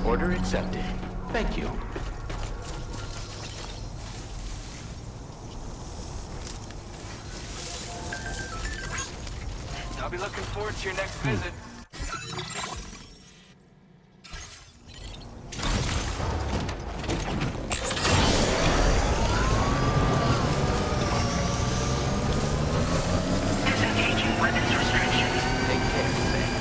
Order accepted. Thank you. I'll be looking forward to your next visit. Disengaging weapons restrictions. Take care, Faye.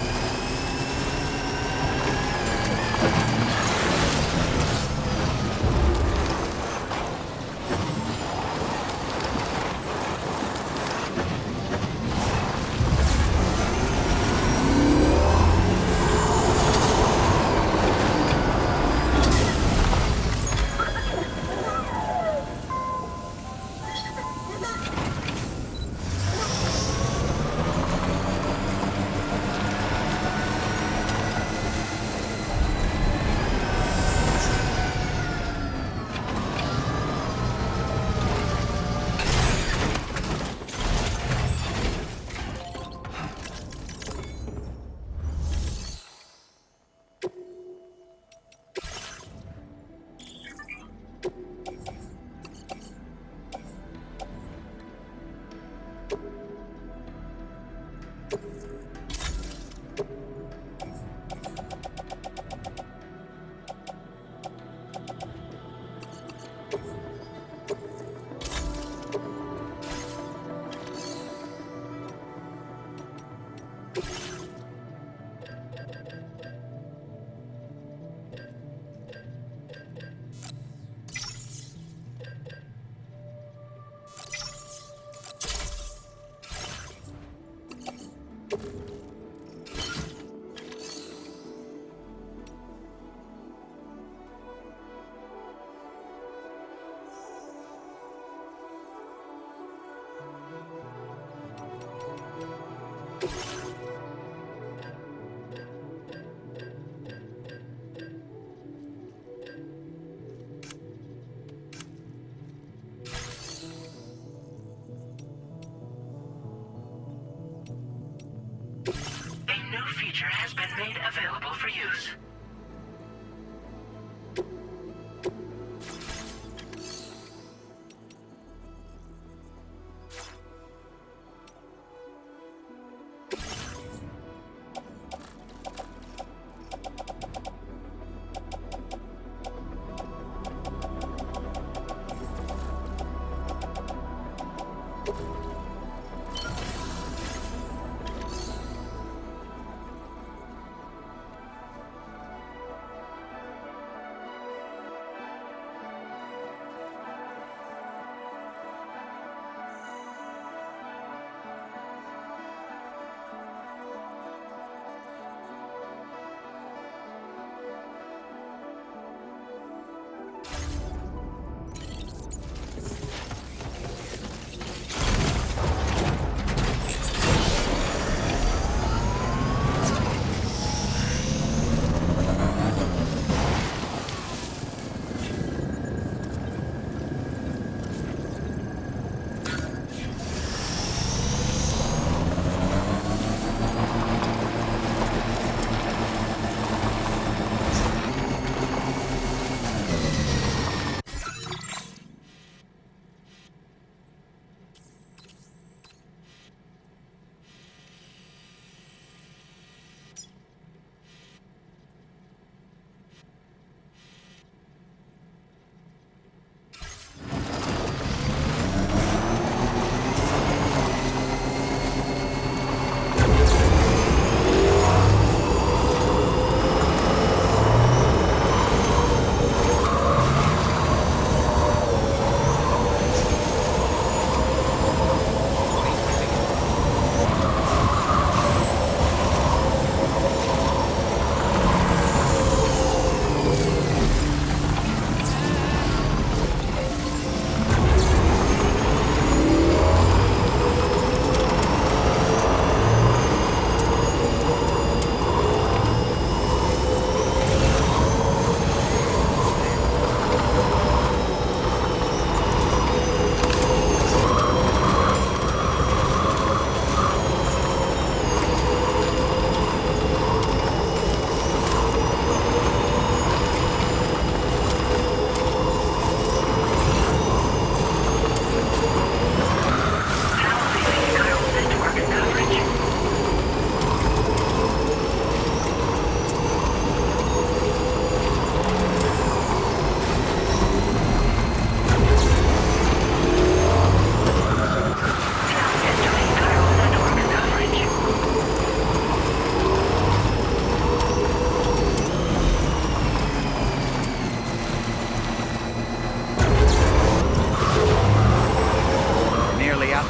A new feature has been made available for use.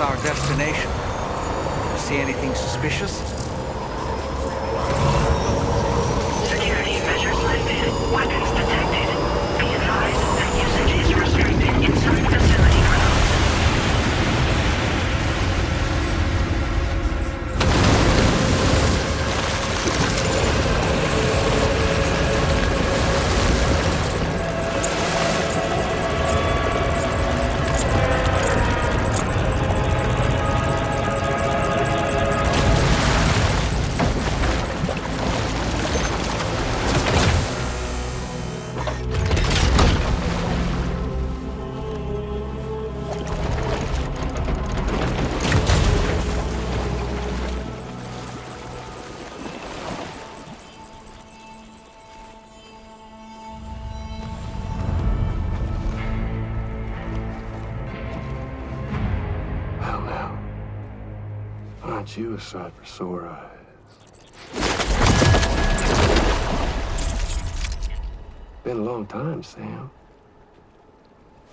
out our destination. See anything suspicious? Security measures lifted. Weapons detected. Be advised that usage is restricted inside facility grounds. Well, now, aren't you a sight for sore eyes? Been a long time, Sam.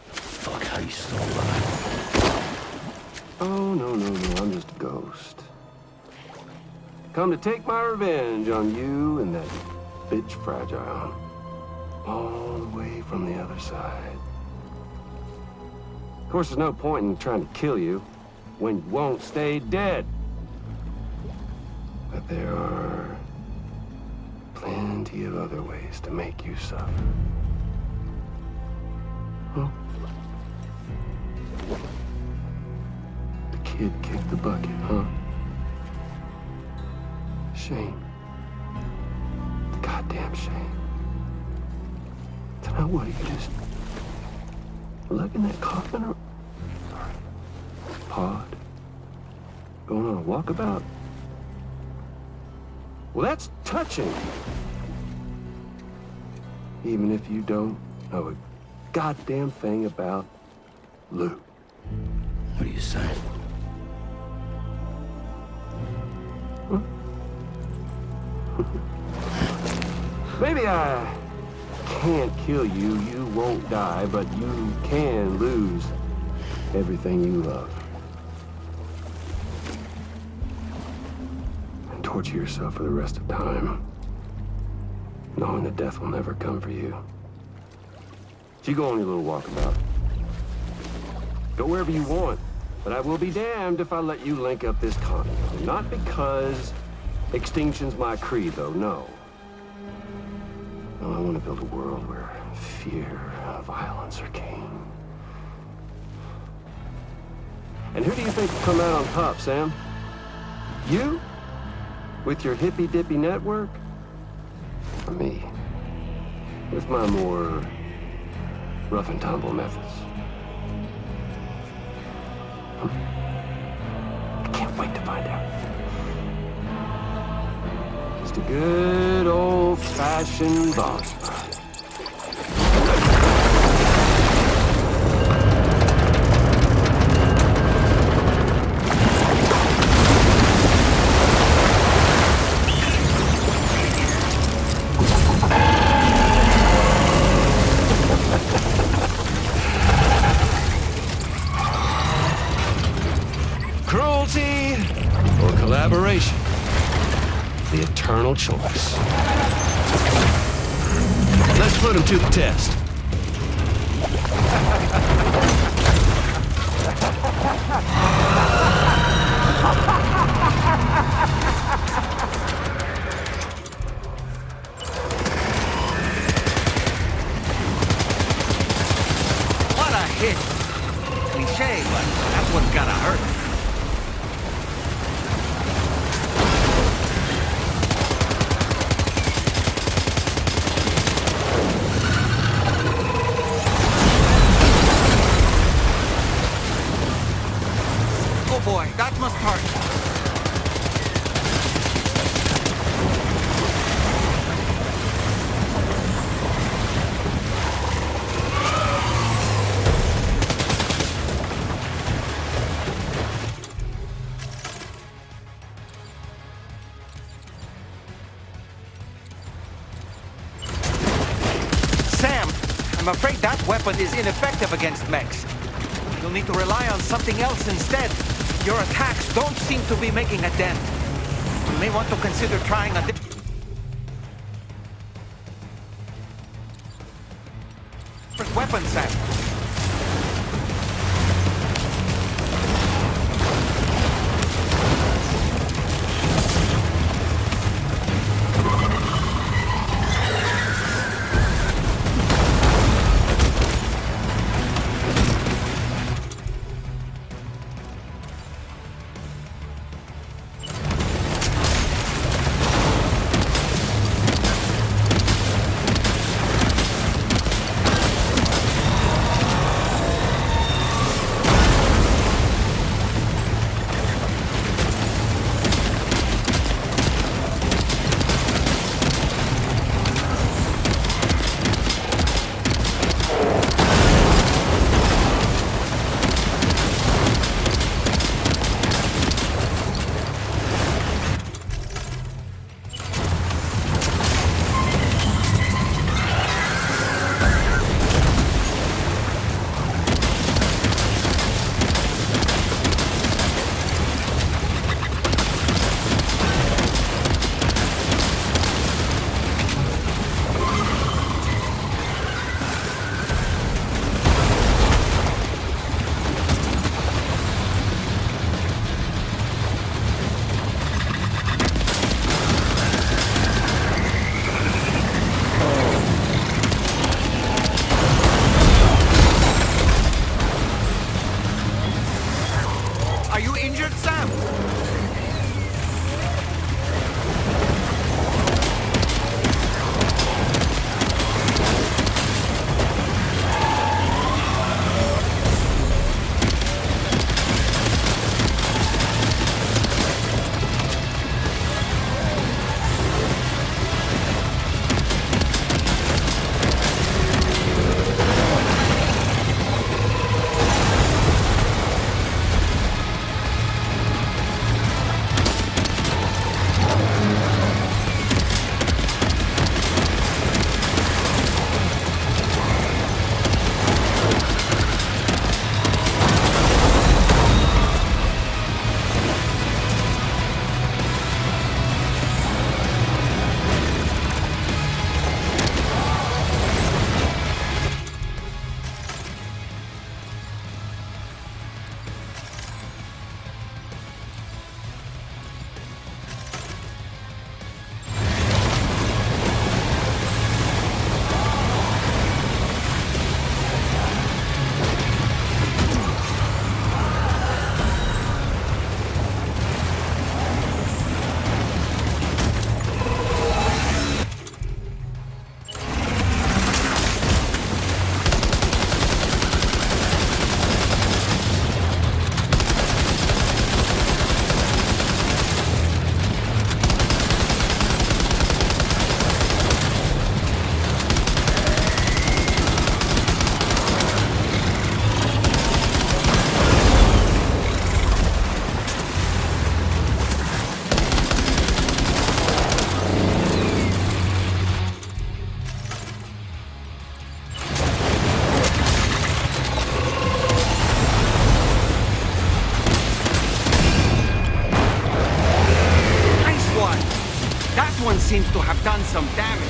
Fuck, how you still alive? Oh, no, I'm just a ghost. Come to take my revenge on you and that bitch Fragile. All the way from the other side. Of course, there's no point in trying to kill you when you won't stay dead. But there are plenty of other ways to make you suffer. Huh? The kid kicked the bucket, huh? Shame. Goddamn shame. So now what, you just lug in that coffin or pod? Going on a walkabout? Well, that's touching. Even if you don't know a goddamn thing about Lou. What are you saying? Maybe I can't kill you, you won't die, but you can lose everything you love. And torture yourself for the rest of time, knowing that death will never come for you. So you go on your little walkabout. Go wherever you want, but I will be damned if I let you link up this continent. Not because extinction's my creed, though, no. No, I want to build a world where fear and violence are king. And who do you think will come out on top, Sam? You? With your hippy-dippy network? Or me? With my more rough and tumble methods? I can't wait to find out. Just a good old-fashioned boss fight. Cruelty or collaboration? The eternal choice. Let's put him to the test. What a hit! Cliché, but that's what's gotta hurt. Oh boy, that must hurt. Sam, I'm afraid that weapon is ineffective against mechs. You'll need to rely on something else instead. Your attacks don't seem to be making a dent. You may want to consider trying a different weapon set. Are you injured, Sam? One seems to have done some damage.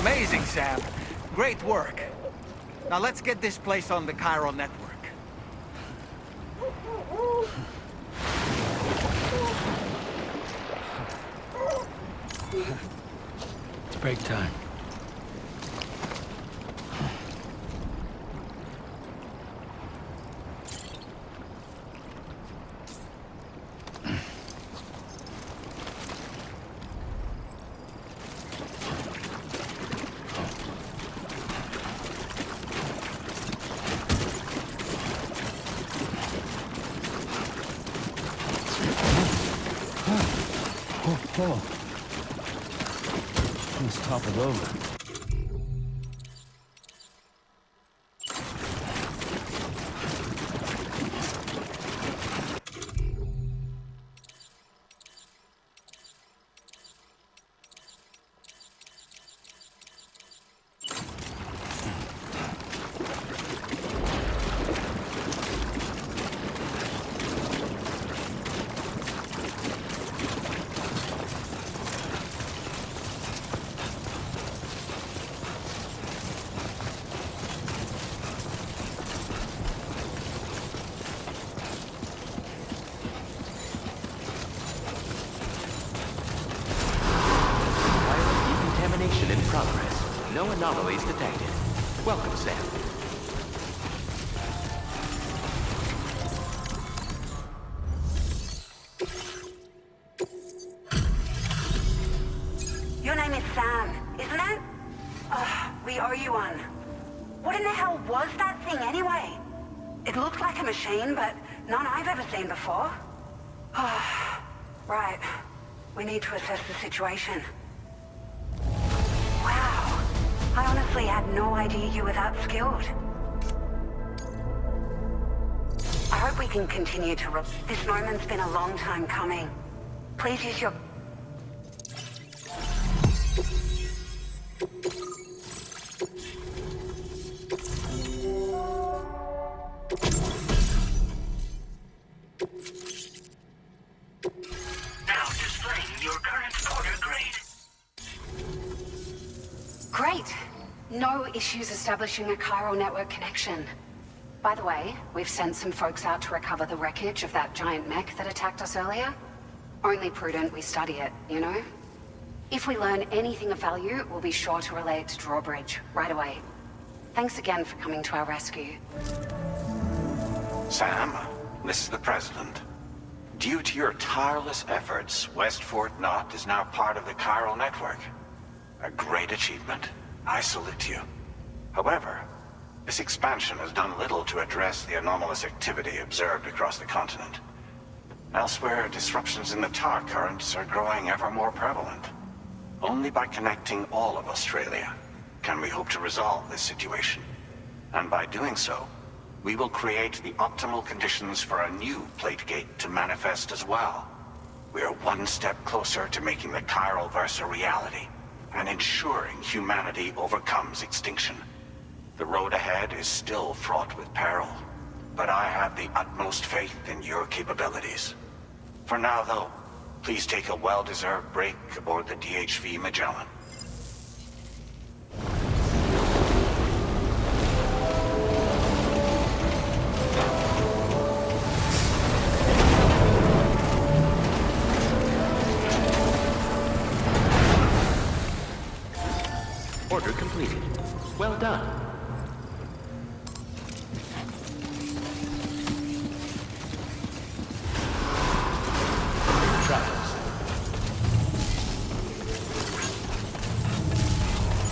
Amazing, Sam. Great work. Now let's get this place on the Chiral network. It's break time. Oh. Let's topple over. Decontamination in progress. No anomalies detected. Welcome, Sam. Your name is Sam, isn't it? We owe you one. What in the hell was that thing anyway? It looked like a machine, but none I've ever seen before. Right. We need to assess the situation. Wow. I honestly had no idea you were that skilled. I hope we can continue to This moment's been a long time coming. Please use your... Now displaying your current order grade. Great. No issues establishing a chiral network connection. By the way, we've sent some folks out to recover the wreckage of that giant mech that attacked us earlier. Only prudent we study it, you know? If we learn anything of value, we'll be sure to relay it to Drawbridge right away. Thanks again for coming to our rescue. Sam, this is the President. Due to your tireless efforts, West Fort Knot is now part of the Chiral Network. A great achievement. I salute you. However, this expansion has done little to address the anomalous activity observed across the continent. Elsewhere, disruptions in the tar currents are growing ever more prevalent. Only by connecting all of Australia can we hope to resolve this situation. And by doing so, we will create the optimal conditions for a new Plategate to manifest as well. We are one step closer to making the Chiral Verse a reality, and ensuring humanity overcomes extinction. The road ahead is still fraught with peril, but I have the utmost faith in your capabilities. For now, though, please take a well-deserved break aboard the DHV Magellan. Order completed. Well done. Travelers.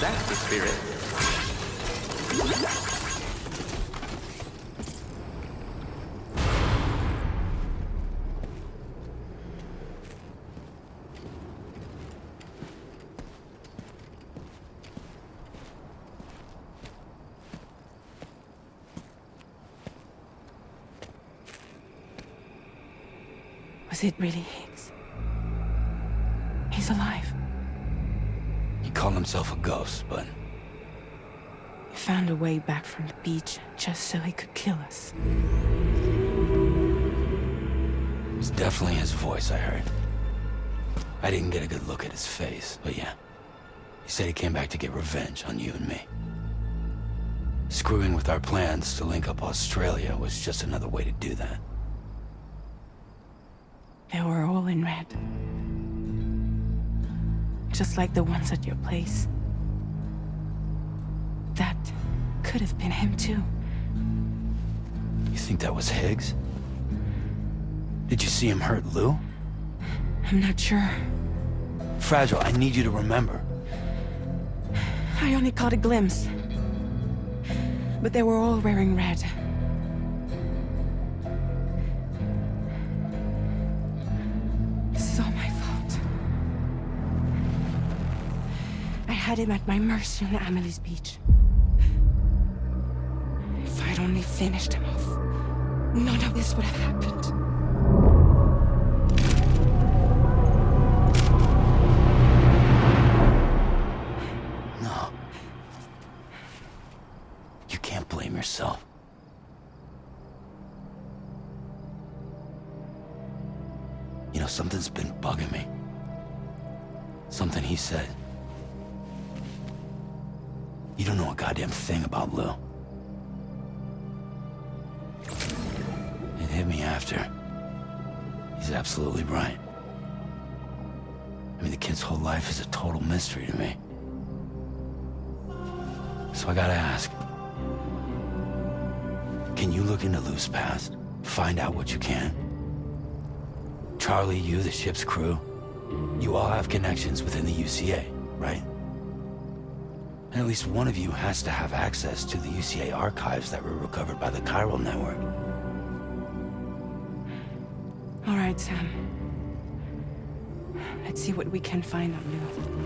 That's the spirit. Was it really Higgs? He's alive. He called himself a ghost, but He found a way back from the beach just so he could kill us. it was definitely his voice I heard. I didn't get a good look at his face, but yeah. He said he came back to get revenge on you and me. Screwing with our plans to link up Australia was just another way to do that. They were all in red. Just like the ones at your place. That could have been him too. You think that was Higgs? Did you see him hurt Lou? I'm not sure. Fragile, I need you to remember. I only caught a glimpse. But they were all wearing red. This is all my fault. I had him at my mercy on Amelie's beach. If I'd only finished him off, none of this would have happened. No. You can't blame yourself. You know, something's been bugging me. Something he said. You don't know a goddamn thing about Lou. It hit me after. He's absolutely right. I mean, the kid's whole life is a total mystery to me. So I gotta ask. Can you look into Lou's past? Find out what you can? Charlie, you, the ship's crew, you all have connections within the UCA, right? And at least one of you has to have access to the UCA archives that were recovered by the Chiral Network. All right, Sam. Let's see what we can find on Lou.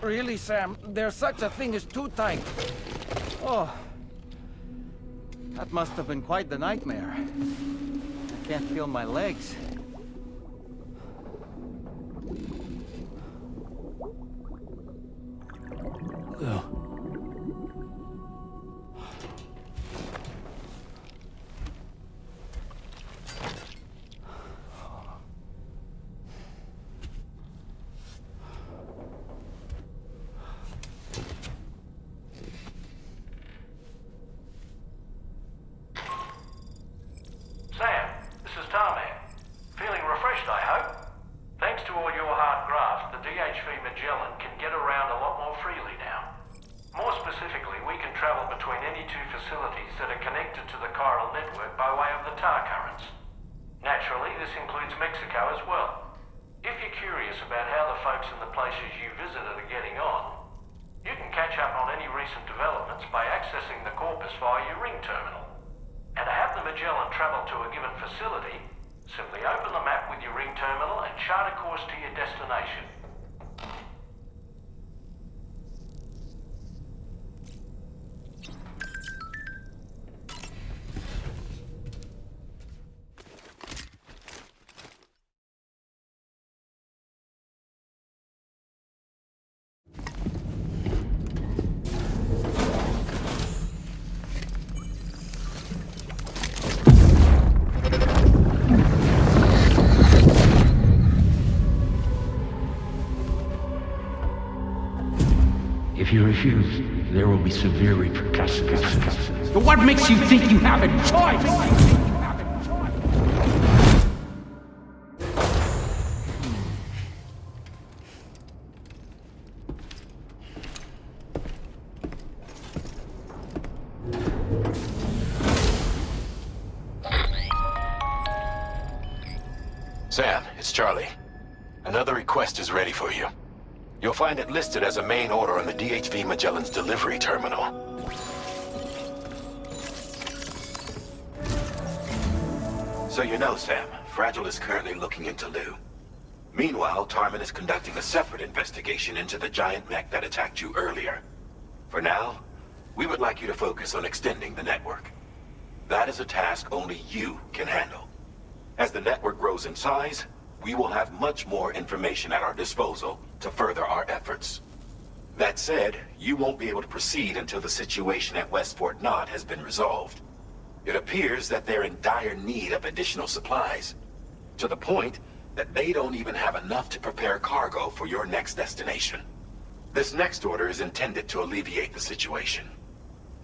Really, Sam? There's such a thing as too tight. Oh. That must have been quite the nightmare. I can't feel my legs. Lou. Sam, this is Tarman. Feeling refreshed, I hope? Thanks to all your hard graft, the DHV Magellan can get around a lot more freely now. More specifically, we can travel between any two facilities that are connected to the chiral network by way of the tar currents. Naturally, this includes Mexico as well. If you're curious about how the folks in the places you visited are getting on, you can catch up on any recent developments by accessing the Corpus via your ring terminal. And to have the Magellan travel to a given facility, simply open the map with your ring terminal and chart a course to your destination. If you refuse, there will be severe repercussions. But what makes you think you have a choice? Sam, it's Charlie. Another request is ready for you. You'll find it listed as a main order on the DHV Magellan's delivery terminal. So you know, Sam, Fragile is currently looking into Lou. Meanwhile, Tarman is conducting a separate investigation into the giant mech that attacked you earlier. For now, we would like you to focus on extending the network. That is a task only you can handle. As the network grows in size, we will have much more information at our disposal to further our efforts. That said, you won't be able to proceed until the situation at West Fort Knott has been resolved. It appears that they're in dire need of additional supplies, to the point that they don't even have enough to prepare cargo for your next destination. This next order is intended to alleviate the situation.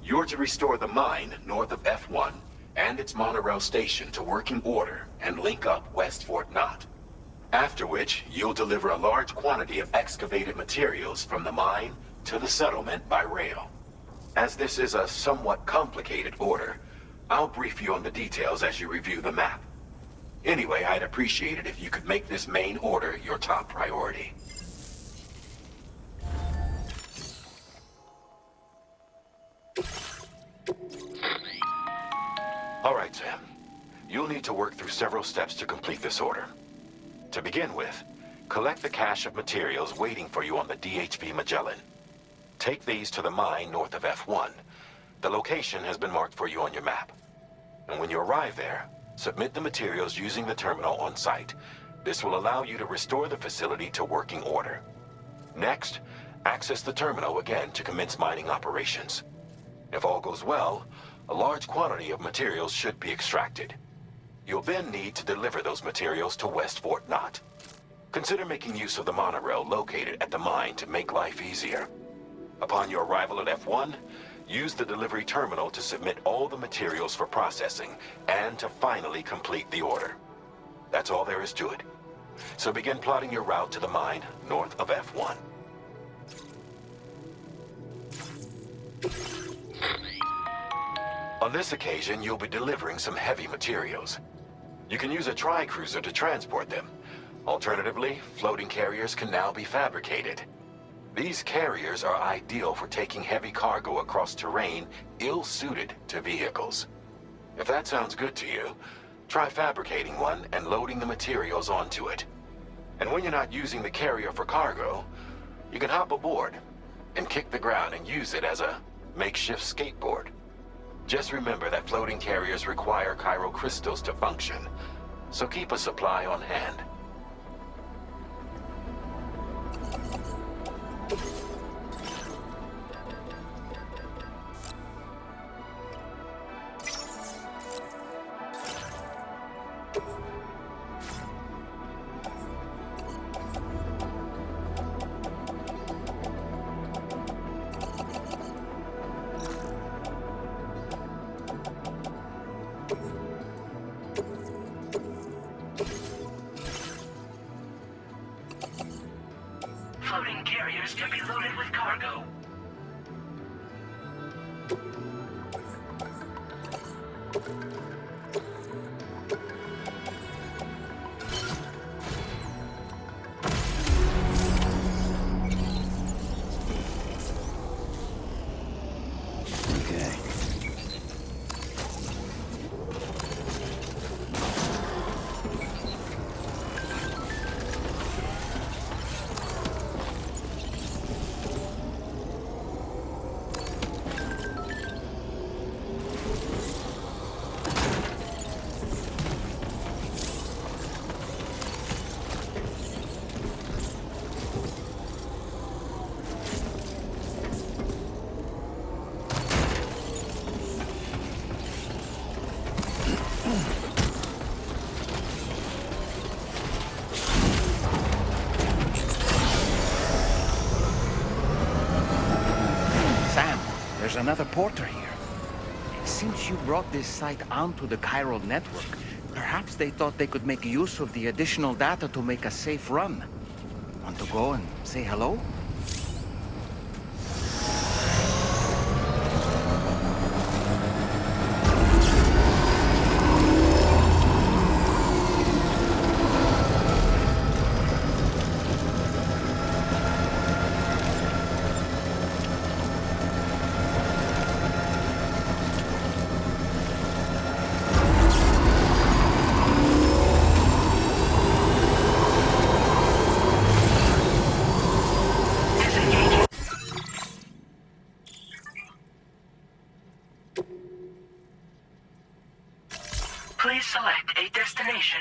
You're to restore the mine north of F1 and its monorail station to working order and link up West Fort Knott. After which, you'll deliver a large quantity of excavated materials from the mine to the settlement by rail. As this is a somewhat complicated order, I'll brief you on the details as you review the map. Anyway, I'd appreciate it if you could make this main order your top priority. All right, Sam. You'll need to work through several steps to complete this order. To begin with, collect the cache of materials waiting for you on the DHV Magellan. Take these to the mine north of F1. The location has been marked for you on your map. And when you arrive there, submit the materials using the terminal on site. This will allow you to restore the facility to working order. Next, access the terminal again to commence mining operations. If all goes well, a large quantity of materials should be extracted. You'll then need to deliver those materials to West Fort Knott. Consider making use of the monorail located at the mine to make life easier. Upon your arrival at F1, use the delivery terminal to submit all the materials for processing and to finally complete the order. That's all there is to it. So begin plotting your route to the mine north of F1. On this occasion, you'll be delivering some heavy materials. You can use a tri-cruiser to transport them. Alternatively, floating carriers can now be fabricated. These carriers are ideal for taking heavy cargo across terrain ill-suited to vehicles. If that sounds good to you, try fabricating one and loading the materials onto it. And when you're not using the carrier for cargo, you can hop aboard and kick the ground and use it as a makeshift skateboard. Just remember that floating carriers require chiral crystals to function, so keep a supply on hand. Floating carriers can be loaded with cargo. There's another porter here. Since you brought this site onto the chiral network, perhaps they thought they could make use of the additional data to make a safe run. Want to go and say hello? Please select a destination.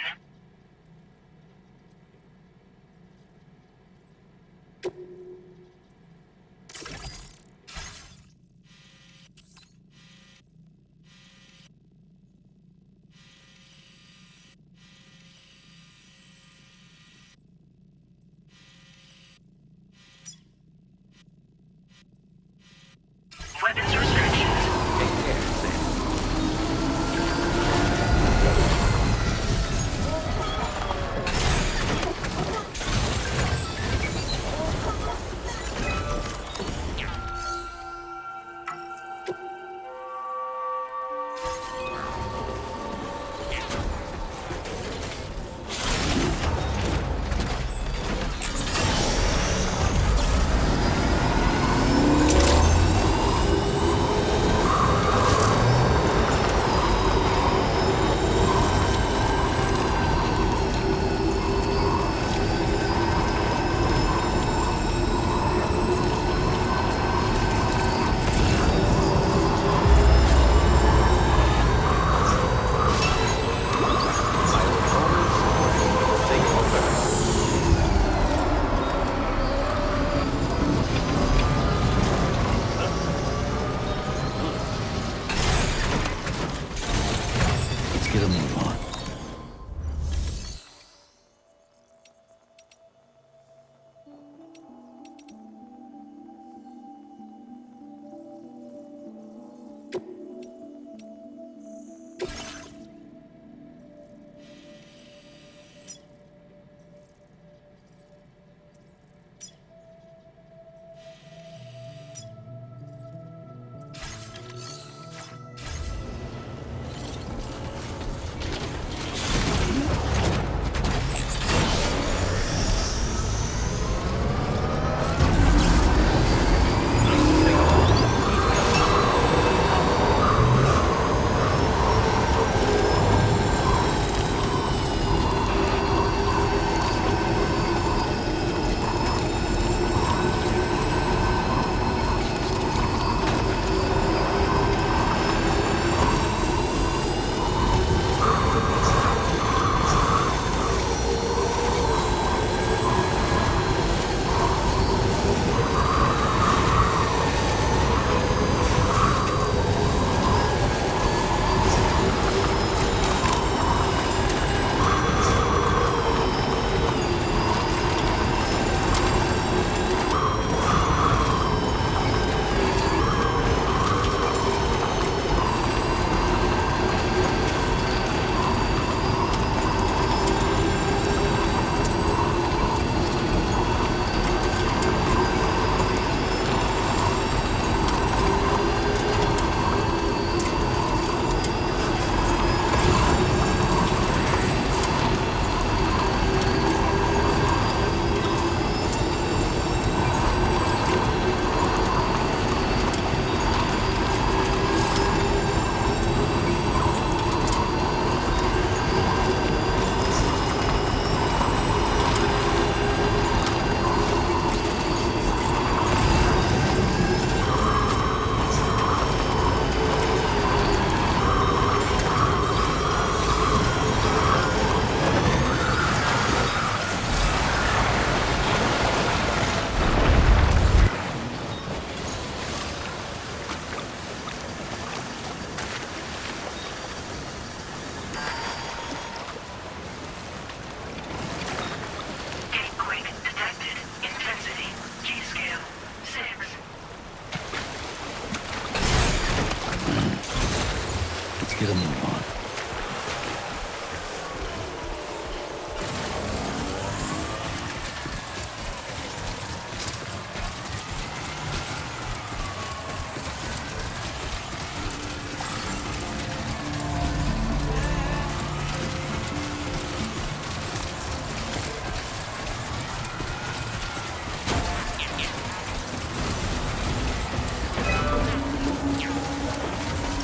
Weapons restrictions. Take care, Sam. Let's get a move on. Get a move on.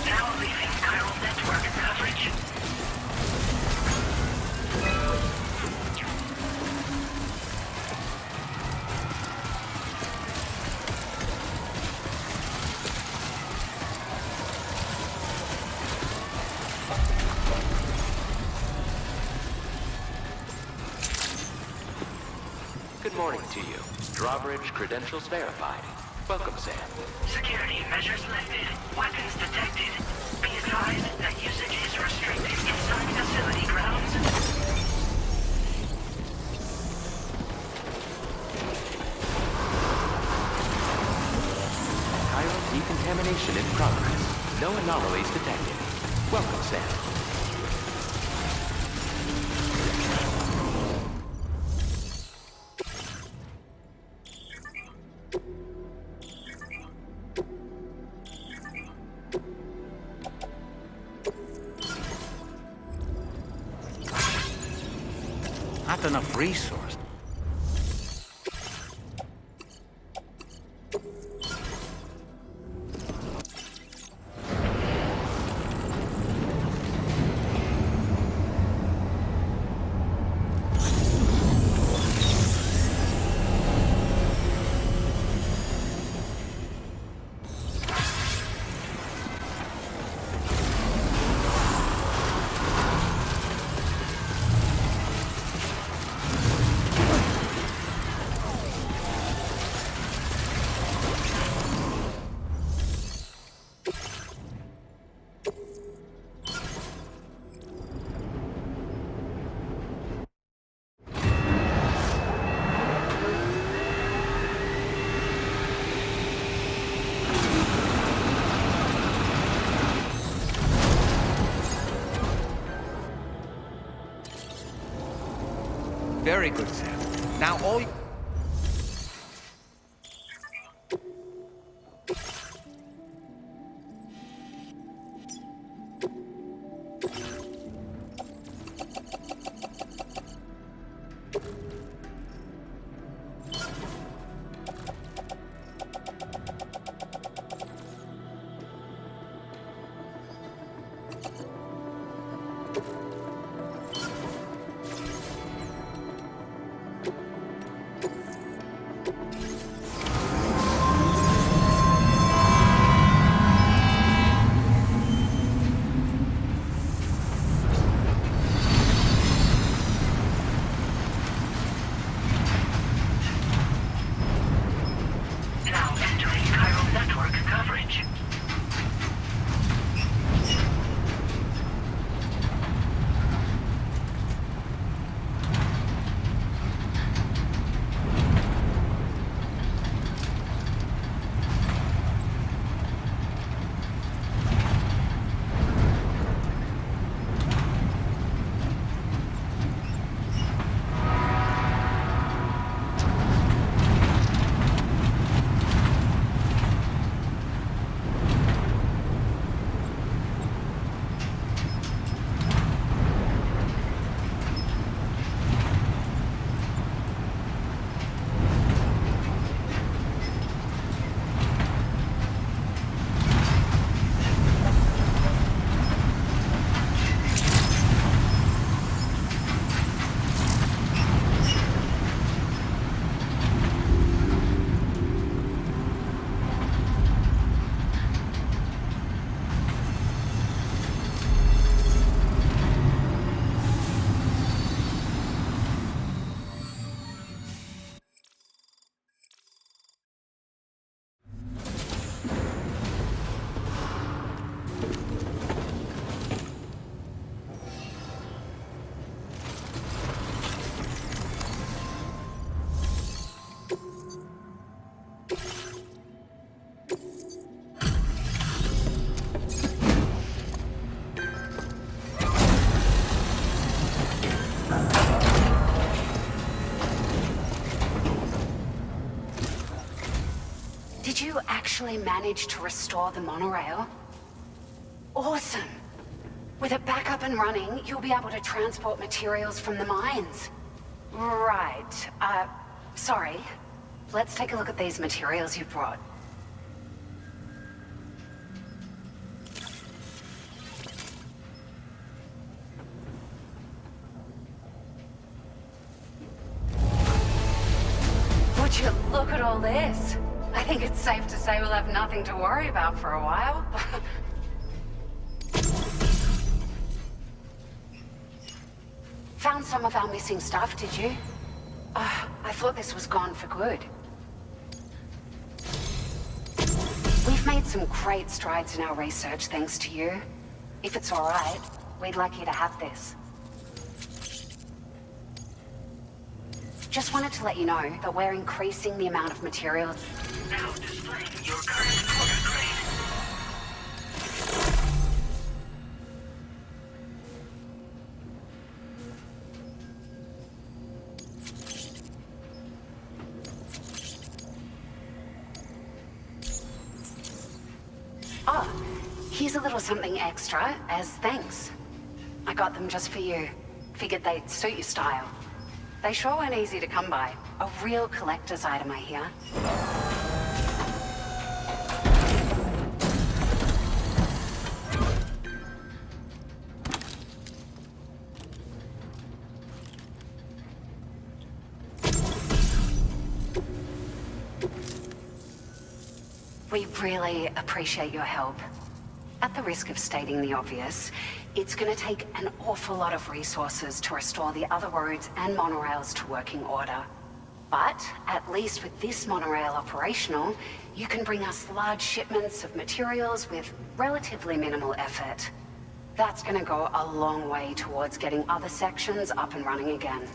Now leaving Chiral Network, covering morning to you. Drawbridge credentials verified. Welcome, Sam. Security measures lifted. Weapons detected. Be advised that usage is restricted inside facility grounds. Chiral decontamination in progress. No anomalies detected. Welcome, Sam. Not enough resource. Very good, Sam. Now all you... Now entering chiral network coverage. Did you actually manage to restore the monorail? Awesome! With it back up and running, you'll be able to transport materials from the mines. Right. Sorry. Let's take a look at these materials you brought. Would you look at all this? I think it's safe to say we'll have nothing to worry about for a while. Found some of our missing stuff, did you? I thought this was gone for good. We've made some great strides in our research thanks to you. If it's all right, we'd like you to have this. Just wanted to let you know that we're increasing the amount of materials. Now displaying your current quarter grade. Oh, here's a little something extra as thanks. I got them just for you. Figured they'd suit your style. They sure weren't easy to come by. A real collector's item, I hear. We really appreciate your help. At the risk of stating the obvious, it's gonna take an awful lot of resources to restore the other roads and monorails to working order. But at least with this monorail operational, you can bring us large shipments of materials with relatively minimal effort. That's gonna go a long way towards getting other sections up and running again.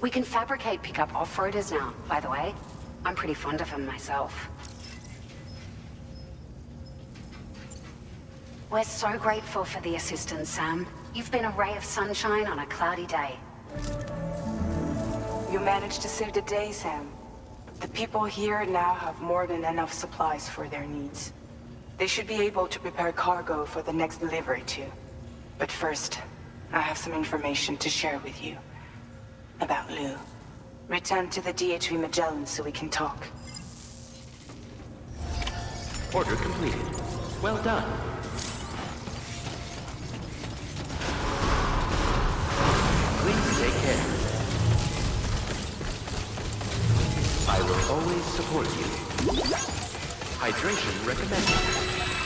We can fabricate pickup off-roaders now, by the way. I'm pretty fond of them myself. We're so grateful for the assistance, Sam. You've been a ray of sunshine on a cloudy day. You managed to save the day, Sam. The people here now have more than enough supplies for their needs. They should be able to prepare cargo for the next delivery too. But first, I have some information to share with you. About Lou. Return to the DHV Magellan so we can talk. Order completed. Well done. Please take care. I will always support you. Hydration recommended.